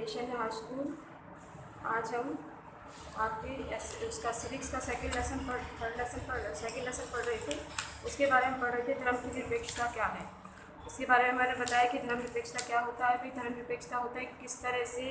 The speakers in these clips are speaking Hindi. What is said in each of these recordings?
एजुकेशन है हाई स्कूल। आज हम आपके उसका सिविक्स का सेकंड लेसन पढ़ रहे थे। उसके बारे में पढ़ रहे थे धर्म की निरपेक्षता क्या है। इसके बारे में मैंने बताया कि धर्म निरपेक्षता क्या होता है। भाई धर्म निरपेक्षता होता है कि किस तरह से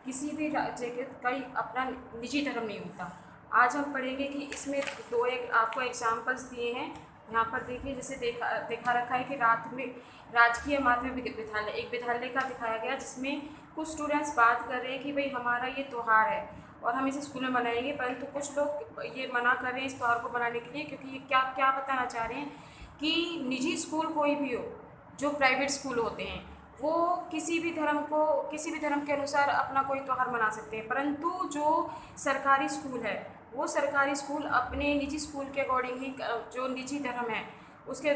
किसी भी राज्य के कई अपना निजी धर्म नहीं होता। आज हम पढ़ेंगे कि इसमें एक आपको एग्जाम्पल्स दिए हैं। यहाँ पर देखिए, जैसे देखा रखा है कि रात में राजकीय माध्यमिक विद्यालय, एक विद्यालय का दिखाया गया जिसमें कुछ स्टूडेंट्स बात कर रहे हैं कि भाई हमारा ये त्यौहार है और हम इसे स्कूल में मनाएंगे, परंतु कुछ लोग ये मना कर रहे हैं इस त्यौहार को मनाने के लिए, क्योंकि ये क्या क्या बताना चाह रहे हैं कि निजी स्कूल कोई भी हो, जो प्राइवेट स्कूल होते हैं, वो किसी भी धर्म के अनुसार अपना कोई त्यौहार मना सकते हैं, परंतु जो सरकारी स्कूल है वो सरकारी स्कूल अपने निजी स्कूल के अकॉर्डिंग ही, जो निजी धर्म है उसके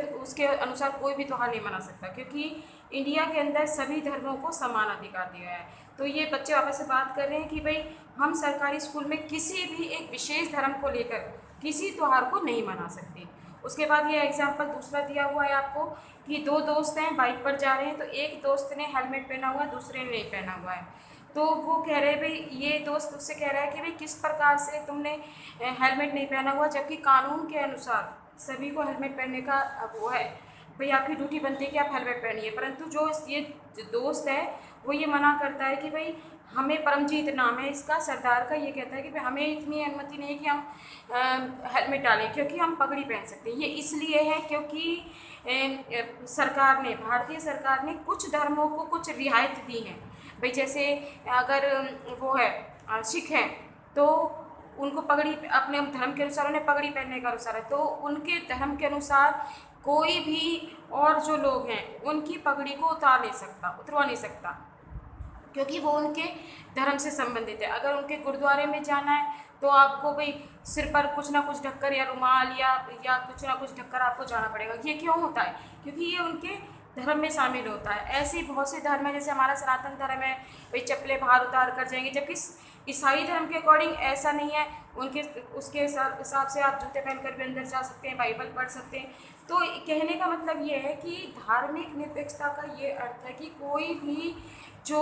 अनुसार कोई भी त्यौहार नहीं मना सकता, क्योंकि इंडिया के अंदर सभी धर्मों को समान अधिकार दिया है। तो ये बच्चे आपस से बात कर रहे हैं कि भाई हम सरकारी स्कूल में किसी भी एक विशेष धर्म को लेकर किसी त्यौहार को नहीं मना सकते। उसके बाद ये एग्जाम्पल दूसरा दिया हुआ है आपको कि दो दोस्त हैं, बाइक पर जा रहे हैं, तो एक दोस्त ने हेलमेट पहना हुआ है, दूसरे ने नहीं पहना हुआ है। तो वो कह रहे भाई, ये दोस्त उससे कह रहा है कि भाई किस प्रकार से तुमने हेलमेट नहीं पहना हुआ, जबकि कानून के अनुसार सभी को हेलमेट पहनने का वो है, भाई आपकी ड्यूटी बनती है कि आप हेलमेट पहनिए, परंतु जो ये दोस्त है वो ये मना करता है कि भाई हमें, परमजीत नाम है इसका, सरदार का, ये कहता है कि भाई हमें इतनी अनुमति नहीं है कि हम हेलमेट डालें, क्योंकि हम पगड़ी पहन सकते हैं। ये इसलिए है क्योंकि सरकार ने, भारतीय सरकार ने कुछ धर्मों को कुछ रियायत दी हैं। भाई जैसे अगर वो है सिख हैं तो उनको पगड़ी, अपने धर्म के अनुसार उन्हें पगड़ी पहनने का अनुसार है, तो उनके धर्म के अनुसार कोई भी और जो लोग हैं उनकी पगड़ी को उतरवा नहीं सकता, क्योंकि वो उनके धर्म से संबंधित है। अगर उनके गुरुद्वारे में जाना है तो आपको भाई सिर पर कुछ ना कुछ ढककर या रुमाल या कुछ ना कुछ ढककर आपको जाना पड़ेगा। ये क्यों होता है? क्योंकि ये उनके धर्म में शामिल होता है। ऐसे ही बहुत से धर्म है, जैसे हमारा सनातन धर्म है, भाई चप्पलें बाहर उतार कर जाएंगे, जबकि ईसाई धर्म के अकॉर्डिंग ऐसा नहीं है। उसके हिसाब से आप जूते पहनकर भी अंदर जा सकते हैं, बाइबल पढ़ सकते हैं। तो कहने का मतलब ये है कि धार्मिक निरपेक्षता का ये अर्थ है कि कोई भी, जो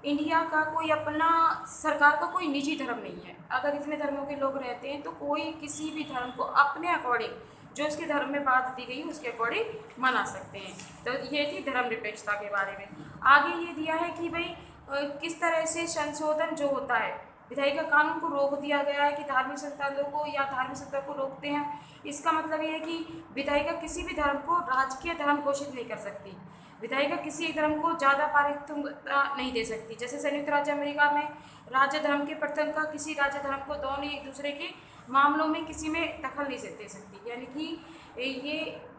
इंडिया का कोई अपना, सरकार का कोई निजी धर्म नहीं है। अगर इतने धर्मों के लोग रहते हैं तो कोई किसी भी धर्म को अपने अकॉर्डिंग, जो उसके धर्म में बात दी गई है उसके अकॉर्डिंग मना सकते हैं। तो ये थी धर्म निरपेक्षता के बारे में। आगे ये दिया है कि भाई किस तरह से संशोधन जो होता है, विधायिका कानून को रोक दिया गया है कि धार्मिक संस्थानों को या धार्मिक संस्था को रोकते हैं। इसका मतलब ये है कि विधायिका किसी भी धर्म को राजकीय धर्म घोषित नहीं कर सकती। विधायिका किसी धर्म को ज़्यादा पारितुकता नहीं दे सकती। जैसे संयुक्त राज्य अमेरिका में राज्य धर्म के प्रवर्तन का किसी राज्य धर्म को दोनों एक दूसरे के मामलों में किसी में दखल नहीं दे सकती। यानी कि ये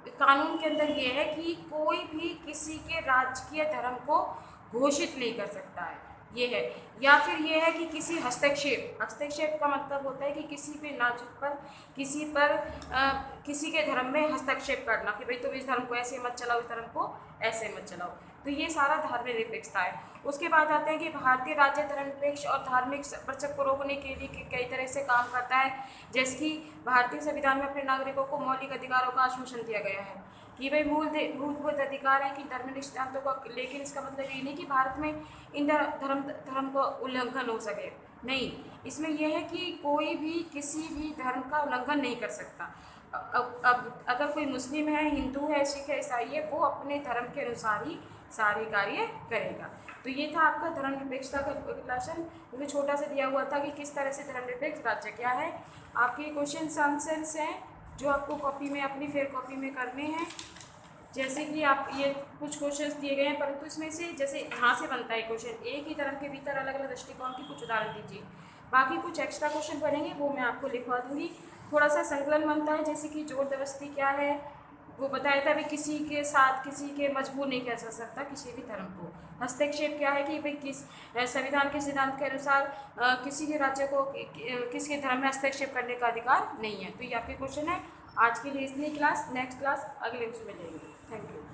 कानून के अंदर ये है कि कोई भी किसी के राजकीय धर्म को घोषित नहीं कर सकता है, ये है। या फिर ये है कि किसी हस्तक्षेप का मतलब होता है कि किसी भी नाजुक पर, किसी के धर्म में हस्तक्षेप करना, कि भाई तुम इस धर्म को ऐसे मत चलाओ, इस धर्म को ऐसे मत चलाओ। तो ये सारा धार्मिक निरपेक्षता है। उसके बाद आते हैं कि भारतीय राज्य धर्मनिरपेक्ष और धार्मिक भ्रष्ट को रोकने के लिए कई तरह से काम करता है। जैसे कि भारतीय संविधान में अपने नागरिकों को मौलिक अधिकारों का आश्वासन दिया गया है कि भाई मूलभूत अधिकार है कि धर्म सिद्धांतों का, लेकिन इसका मतलब ये नहीं कि भारत में इन धर्म का उल्लंघन हो सके, नहीं। इसमें यह है कि कोई भी किसी भी धर्म का उल्लंघन नहीं कर सकता। अब अगर कोई मुस्लिम है, हिंदू है, सिख है, ईसाई है, वो अपने धर्म के अनुसार ही सारे कार्य करेगा। तो ये था आपका धर्म निरपेक्षता का लेसन, क्योंकि छोटा सा दिया हुआ था कि किस तरह से धर्मनिरपेक्ष राज्य क्या है। आपके क्वेश्चन आंसर्स हैं जो आपको कॉपी में, अपनी फेयर कॉपी में करने हैं। जैसे कि आप ये कुछ क्वेश्चंस दिए गए हैं, परंतु इसमें से जैसे यहाँ से बनता है क्वेश्चन, एक ही धर्म के भीतर अलग अलग दृष्टिकोण की कुछ उदाहरण दीजिए। बाकी कुछ एक्स्ट्रा क्वेश्चन बनेंगे, वो मैं आपको लिखवा दूंगी। थोड़ा सा संकलन बनता है, जैसे कि जोर जबरदस्ती क्या है वो बताया था, भाई किसी के साथ किसी के मजबूर नहीं किया जा सकता किसी भी धर्म को। हस्तक्षेप क्या है कि भाई किस संविधान के सिद्धांत के अनुसार किसी के राज्य को किसी के धर्म में हस्तक्षेप करने का अधिकार नहीं है। तो ये आपके क्वेश्चन है। आज के लिए इसलिए क्लास, नेक्स्ट क्लास अगले उसमें लेंगे। Thank you.